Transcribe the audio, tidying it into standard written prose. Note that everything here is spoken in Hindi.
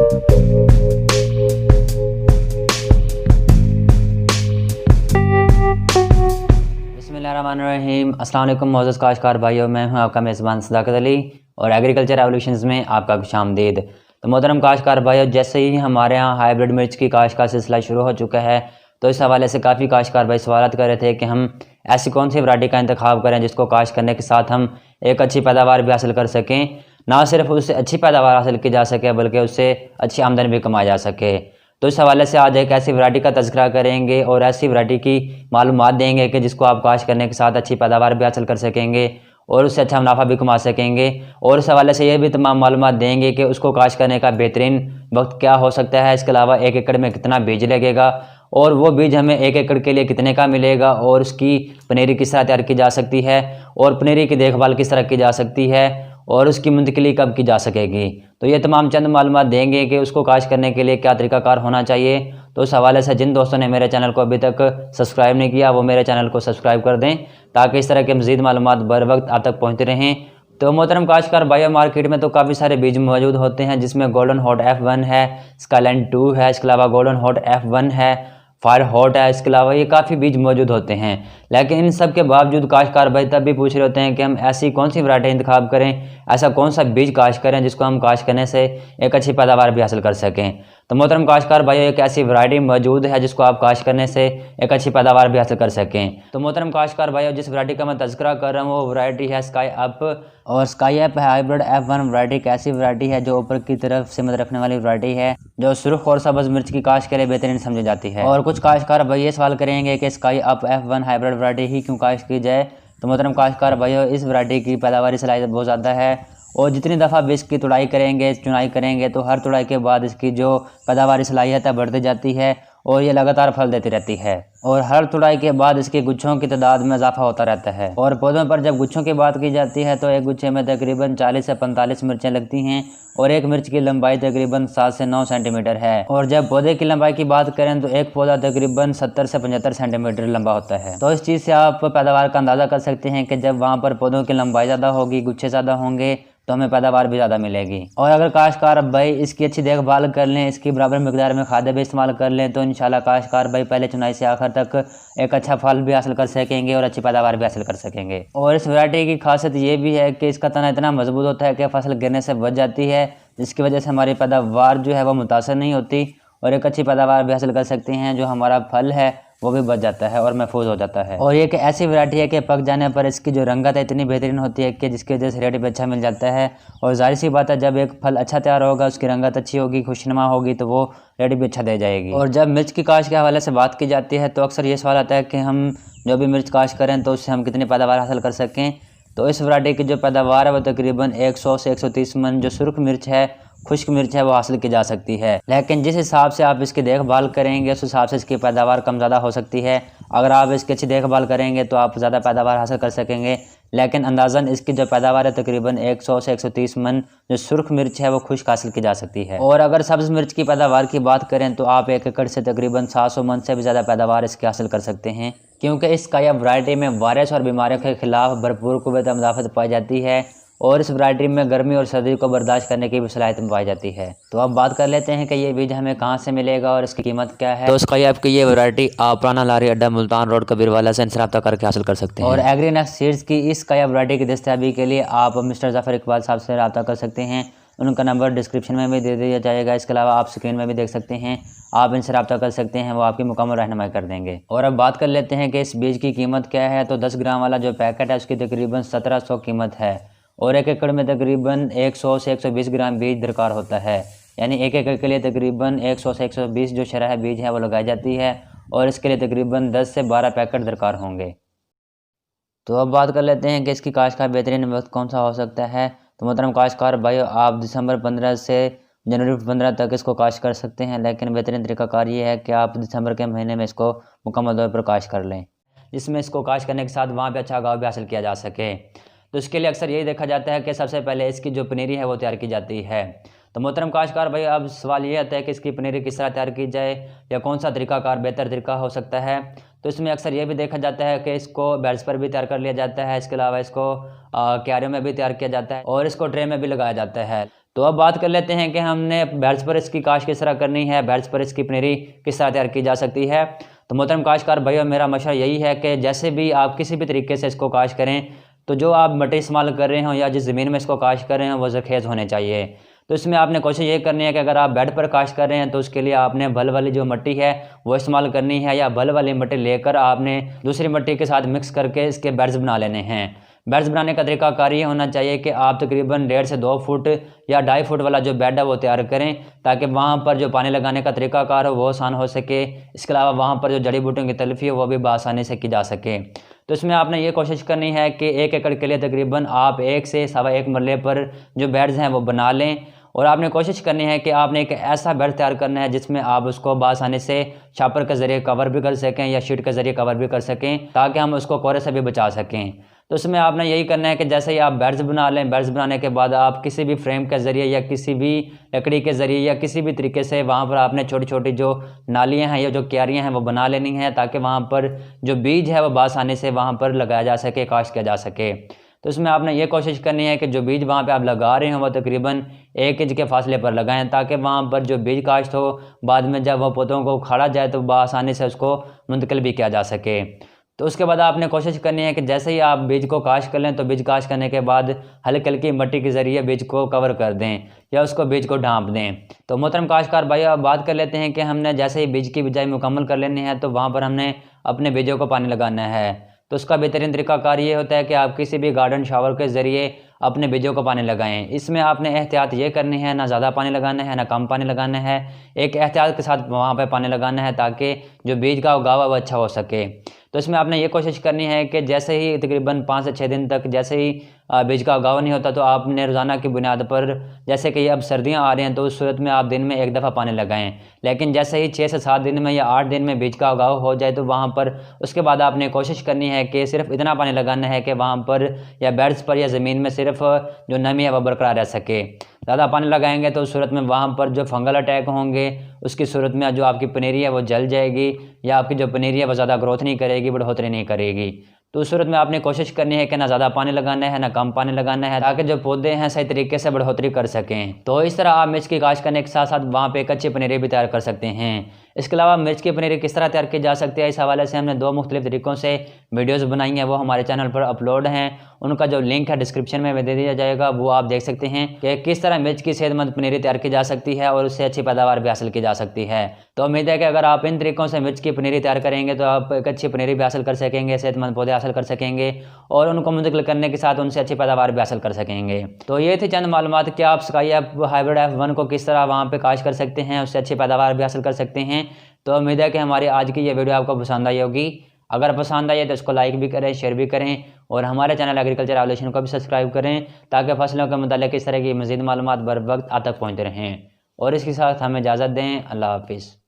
बिस्मिल्लाहिर्रहमानिर्रहीम। अस्सलाम वालेकुम मोअज़्ज़ज़ काश्तकार भाइयों, मैं हूं आपका मेज़बान सदाकत अली और एग्रीकल्चर रेवोल्यूशंस में आपका खुशामदीद। तो मोहतरम काश्तकार भाइयों, जैसे ही हमारे यहाँ हाइब्रिड मिर्च की काश्त का सिलसिला शुरू हो चुका है, तो इस हवाले से काफ़ी काश्तकार भाई सवालत कर रहे थे कि हम ऐसी कौन सी वैरायटी का इंतखाब करें जिसको काश्त करने के साथ हम एक अच्छी पैदावार भी हासिल कर सकें। ना सिर्फ उससे अच्छी पैदावार हासिल की जा सके बल्कि उससे अच्छी आमदनी भी कमाई जा सके। तो इस हवाले से आज एक ऐसी वैरायटी का तज़किरा करेंगे और ऐसी वैरायटी की मालूमात देंगे कि जिसको आप काश्त करने के साथ अच्छी पैदावार भी हासिल कर सकेंगे और उससे अच्छा मुनाफा भी कमा सकेंगे। और इस हवाले से ये भी तमाम मालूमात देंगे कि उसको काश्त करने का बेहतरीन वक्त क्या हो सकता है, इसके अलावा 1 एकड़ में कितना बीज लगेगा और वो बीज हमें 1 एकड़ के लिए कितने का मिलेगा और उसकी पनीरी किस तरह तैयार की जा सकती है और पनीरी की देखभाल किस तरह की जा सकती है और उसकी मुंतकिली कब की जा सकेगी। तो ये तमाम चंद मालूमात देंगे कि उसको काश्त करने के लिए क्या तरीकाकार होना चाहिए। तो इस हवाले से जिन दोस्तों ने मेरे चैनल को अभी तक सब्सक्राइब नहीं किया वो मेरे चैनल को सब्सक्राइब कर दें ताकि इस तरह के मज़ीद मालूमात बर वक्त आप तक पहुँचते रहें। तो मोहतरम काश्तकार भाइयों, मार्केट में तो काफ़ी सारे बीज मौजूद होते हैं जिसमें गोल्डन हॉट F1 है, स्काईलैंड 2 है, इसके अलावा गोल्डन हॉट F1 है, फायर हॉट है, इसके अलावा ये काफ़ी बीज मौजूद होते हैं। लेकिन इन सब के बावजूद काश्तकार भाई तब भी पूछ रहे होते हैं कि हम ऐसी कौन सी वैरायटी इंतखाब करें, ऐसा कौन सा बीज काश्त करें जिसको हम काश्त करने से एक अच्छी पैदावार भी हासिल कर सकें। तो मोहतरम काश्तकार भाई, एक ऐसी वैरायटी मौजूद है जिसको आप काश्त करने से एक अच्छी पैदावार भी हासिल कर सकें। तो मोहतरम काश्तकार भाई, जिस वैरायटी का मैं तज़किरा कर रहा हूँ वो वैरायटी है स्काई अप। और sky up hybrid F1 variety एक ऐसी वैरायटी है जो ऊपर की तरफ सिमत रखने वाली वैरायटी है जो सुर्ख और सब्ज़ मिर्च की काश्त के लिए बेहतरीन समझी जाती है। और कुछ काश्तकार भाई ये सवाल करेंगे कि sky up F1 hybrid variety ही क्यों काश्त की जाए। तो मोहतरम काश्तकार भाइयों, इस वैरायटी की पैदावारी सलाहियत बहुत ज़्यादा है और जितनी दफ़ा भी इसकी तुड़ाई करेंगे, चुनाई करेंगे तो हर तुड़ाई के बाद इसकी जो पैदावारी सलाहियत है बढ़ती जाती है और ये लगातार फल देती रहती है और हर तुड़ाई के बाद इसके गुच्छों की तादाद में इजाफा होता रहता है। और पौधों पर जब गुच्छों की बात की जाती है तो एक गुच्छे में तकरीबन 40 से 45 मिर्चें लगती हैं और एक मिर्च की लंबाई तकरीबन 7 से 9 सेंटीमीटर है। और जब पौधे की लंबाई की बात करें तो एक पौधा तकरीबन 70 से 75 सेंटीमीटर लंबा होता है। तो इस चीज़ से आप पैदावार का अंदाज़ा कर सकते हैं कि जब वहाँ पर पौधों की लंबाई ज़्यादा होगी, गुच्छे ज़्यादा होंगे तो हमें पैदावार भी ज़्यादा मिलेगी। और अगर काश्तकार भाई इसकी अच्छी देखभाल कर लें, इसकी बराबर मिकदार में खादें भी इस्तेमाल कर लें तो इंशाल्लाह काश्तकार भाई पहले चुनाई से आखिर तक एक अच्छा फल भी हासिल कर सकेंगे और अच्छी पैदावार भी हासिल कर सकेंगे। और इस वैरायटी की खासियत ये भी है कि इसका तना इतना मजबूत होता है कि फसल गिरने से बच जाती है, जिसकी वजह से हमारी पैदावार जो है वो मुतासर नहीं होती और एक अच्छी पैदावार भी हासिल कर सकते हैं। जो हमारा फल है वो भी बच जाता है और महफूज हो जाता है। और ये एक ऐसी वैरायटी है कि पक जाने पर इसकी जो रंगत है इतनी बेहतरीन होती है कि जिसकी वजह से रेट भी अच्छा मिल जाता है। और जाहिर सी बात है, जब एक फल अच्छा तैयार होगा, उसकी रंगत अच्छी होगी, खुशनुमा होगी तो वो रेट भी अच्छा दे जाएगी। और जब मिर्च की काश्त के हवाले से बात की जाती है तो अक्सर ये सवाल आता है कि हम जो भी मिर्च काश्त करें तो उससे हम कितनी पैदावार हासिल कर सकें। तो इस वैरायटी की जो पैदावार है वो तकरीबन 100 से 130 मन जो सुर्ख मिर्च है, खुश्क मिर्च है, वो हासिल की जा सकती है। लेकिन जिस हिसाब से आप इसकी देखभाल करेंगे उस हिसाब से इसकी पैदावार कम ज़्यादा हो सकती है। अगर आप इसकी अच्छी देखभाल करेंगे तो आप ज़्यादा पैदावार हासिल कर सकेंगे, लेकिन अंदाज़न इसकी जो पैदावार है तकरीबन 100 से 130 मन जो सुर्ख मिर्च है वो खुश्क हासिल की जा सकती है। और अगर सब्ज़ मिर्च की पैदावार की बात करें तो आप 1 एकड़ से तकरीबन 700 मन से भी ज़्यादा पैदावार इसकी हासिल कर सकते हैं, क्योंकि इस काया वैरायटी में वायरस और बीमारियों के खिलाफ भरपूर कुव्वत मुदाफ़त पाई जाती है और इस वैरायटी में गर्मी और सर्दी को बर्दाश्त करने की भी सलाहियत पाई जाती है। तो अब बात कर लेते हैं कि ये बीज हमें कहाँ से मिलेगा और इसकी कीमत क्या है। तो इसका आपकी ये वैरायटी आप पुराना लारी अड्डा मुल्तान रोड कबीरवाला से इनसे रब्ता करके हासिल कर सकते हैं। और एग्रीनेक्स सीड्स की इस काया वैरायटी की दस्तयाबी के लिए आप मिस्टर ज़फ़र इकबाल साहब से रब्ता कर सकते हैं। उनका नंबर डिस्क्रिप्शन में भी दे दिया जाएगा, इसके अलावा आप स्क्रीन में भी देख सकते हैं, आप इनसे रब्ता कर सकते हैं, वो आपकी मुकम्मल रहनुमाई कर देंगे। और अब बात कर लेते हैं कि इस बीज की कीमत क्या है। तो 10 ग्राम वाला जो पैकेट है उसकी तकरीबन 1700 कीमत है और 1 एकड़ में तकरीबन 100 से 120 ग्राम बीज दरकार होता है, यानी 1 एकड़ के लिए तकरीबन 100 से 120 जो शरह बीज है वो लगाई जाती है और इसके लिए तकरीबन 10 से 12 पैकेट दरकार होंगे। तो अब बात कर लेते हैं कि इसकी काश्त का बेहतरीन वक्त कौन सा हो सकता है। तो मोहतरम काश्तकार भाई, आप दिसंबर 15 से जनवरी 15 तक इसको काश्त कर सकते हैं, लेकिन बेहतरीन तरीकाकार ये है कि आप दिसंबर के महीने में इसको मुकम्मल तौर पर काश्त कर लें, जिसमें इसको काश्त करने के साथ वहाँ पर अच्छा गाँव भी हासिल किया जा सके। तो इसके लिए अक्सर यही देखा जाता है कि सबसे पहले इसकी जो पनीरी है वो तैयार की जाती है। तो मोहतरम काश्तकार भाई, अब सवाल ये आता है कि इसकी पनीरी किस तरह तैयार की जाए या कौन सा तरीकाकार बेहतर तरीका हो सकता है। तो इसमें अक्सर ये भी देखा जाता है कि इसको बेड्स पर भी तैयार कर लिया जाता है, इसके अलावा इसको क्यारियों में भी तैयार किया जाता है और इसको ट्रे में भी लगाया जाता है। तो अब बात कर लेते हैं कि हमने बैर्ज पर इसकी काश किस तरह करनी है, बैर्ज पर इसकी पनीरी किस तरह तैयार की जा सकती है। तो मोहतरम काश्तकार भाइयों, मेरा मशवरा यही है कि जैसे भी आप किसी भी तरीके से इसको काश करें, तो जो आप मट्टी इस्तेमाल कर रहे हो या जिस ज़मीन में इसको काश कर रहे हैं वो ज़रखेज़ होने चाहिए। तो इसमें आपने कोशिश ये करनी है कि अगर आप बेड पर काश कर रहे हैं तो उसके लिए आपने भल वाली जो मिट्टी है वो इस्तेमाल करनी है, या भल वाली मिट्टी लेकर आपने दूसरी मिट्टी के साथ मिक्स करके इसके बेड्स बना लेने हैं। बेड्स बनाने का तरीकाकार ये होना चाहिए कि आप तकरीबन 1.5 से 2 फुट या 2.5 फुट वाला जो बेड है वो तैयार करें, ताकि वहाँ पर जो पानी लगाने का तरीकाकार हो वो आसान हो सके। इसके अलावा वहाँ पर जो जड़ी बूटियों की तलफी है वो भी बआसानी से की जा सके। तो इसमें आपने ये कोशिश करनी है कि 1 एकड़ के लिए तकरीबन आप 1 से 1.25 मरले पर जो बेड्स हैं वो बना लें, और आपने कोशिश करनी है कि आपने एक ऐसा बेड तैयार करना है जिसमें आप उसको बआसानी से छापर के ज़रिए कवर भी कर सकें या शीट के ज़रिए कवर भी कर सकें, ताकि हम उसको कोहरे से भी बचा सकें। तो इसमें आपने यही करना है कि जैसे ही आप बेड्स बना लें, बेड्स बनाने के बाद आप किसी भी फ्रेम के ज़रिए या किसी भी लकड़ी के ज़रिए या किसी भी तरीके से वहाँ पर आपने छोटी छोटी जो नालियाँ हैं या जो क्यारियाँ हैं वो बना लेनी है, ताकि वहाँ पर जो बीज है वो बआसानी से वहाँ पर लगाया जा सके, काश्त किया जा सके। तो इसमें आपने ये कोशिश करनी है कि जो बीज वहाँ पे आप लगा रहे हो वो तकरीबन 1 इंच के फासले पर लगाएं, ताकि वहाँ पर जो बीज काश्त हो बाद में जब वह पौधों को उखाड़ा जाए तो बआसानी से उसको मुंतकिल भी किया जा सके। तो उसके बाद आपने कोशिश करनी है कि जैसे ही आप बीज को काश्त कर लें तो बीज काश्त करने के बाद हल्की हल्की मिट्टी के ज़रिए बीज को कवर कर दें या उसको बीज को ढांप दें। तो मोहतरम काश्तकार भाई, अब बात कर लेते हैं कि हमने जैसे ही बीज की बिजाई मुकम्मल कर लेनी है तो वहाँ पर हमने अपने बीजों को पानी लगाना है। तो उसका बेहतरीन तरीकाकार ये होता है कि आप किसी भी गार्डन शावर के ज़रिए अपने बीजों को पानी लगाएं। इसमें आपने एहतियात ये करनी है, ना ज़्यादा पानी लगाना है ना कम पानी लगाना है, एक एहतियात के साथ वहाँ पे पानी लगाना है ताकि जो बीज का उगाव है वो अच्छा हो सके। तो इसमें आपने ये कोशिश करनी है कि जैसे ही तकरीबन 5 से 6 दिन तक जैसे ही बीज का उगाव नहीं होता तो आपने रोज़ाना की बुनियाद पर, जैसे कि अब सर्दियां आ रही हैं तो उस सूरत में आप दिन में 1 दफ़ा पानी लगाएं। लेकिन जैसे ही 6 से 7 दिन में या 8 दिन में बीज का उगाव हो जाए तो वहाँ पर उसके बाद आपने कोशिश करनी है कि सिर्फ इतना पानी लगाना है कि वहाँ पर या बेड्स पर या ज़मीन में सिर्फ जो नमी है वह बरकरार रह सके। ज़्यादा पानी लगाएंगे तो उस सूरत में वहाँ पर जो फंगल अटैक होंगे उसकी सूरत में जो आपकी पनीरी है वो जल जाएगी, या आपकी जो पनीरी है वो ज़्यादा ग्रोथ नहीं करेगी, बढ़ोतरी नहीं करेगी। तो उस सूरत में आपने कोशिश करनी है कि ना ज़्यादा पानी लगाना है ना कम पानी लगाना है, ताकि जो पौधे हैं सही तरीके से बढ़ोतरी कर सकें। तो इस तरह आप मिर्च की काश्त करने के साथ साथ वहाँ पे एक अच्छी पनीरी भी तैयार कर सकते हैं। इसके अलावा मिर्च की पनीरी किस तरह तैयार की जा सकती है, इस हवाले से हमने 2 मुख्तलिफ तरीक़ों से वीडियोज़ बनाई हैं, वो हमारे चैनल पर अपलोड हैं। उनका जो लिंक है डिस्क्रिप्शन में दे दिया जाएगा, वो आप देख सकते हैं कि किस तरह मिर्च की सेहतमंद पनीरी तैयार की जा सकती है और उससे अच्छी पैदावार भी हासिल की जा सकती है। तो उम्मीद है कि अगर आप इन तरीक़ों से मिर्च की पनीरी तैयार करेंगे तो आप एक अच्छी पनीरी भी हासिल कर सकेंगे, सेहतमंद पौधे हासिल कर सकेंगे और उनको मुंतकिल करने के साथ उनसे अच्छी पैदावार भी हासिल कर सकेंगे। तो ये थी चंद मालूमात कि आप स्काई हाइब्रिड F1 को किस तरह वहाँ पे काश्त कर सकते हैं, उससे अच्छी पैदावार भी हासिल कर सकते हैं। तो उम्मीद है कि हमारी आज की ये वीडियो आपको पसंद आई होगी। अगर पसंद आई है तो इसको लाइक भी करें, शेयर भी करें और हमारे चैनल एग्रीकल्चर एवोल्यूशन को भी सब्सक्राइब करें, ताकि फसलों के मुताल्लिक़ इस तरह की मज़ीद मालूमात बर वक्त आप तक पहुँचते रहें। और इसके साथ हमें इजाज़त दें। अल्लाह हाफिज़।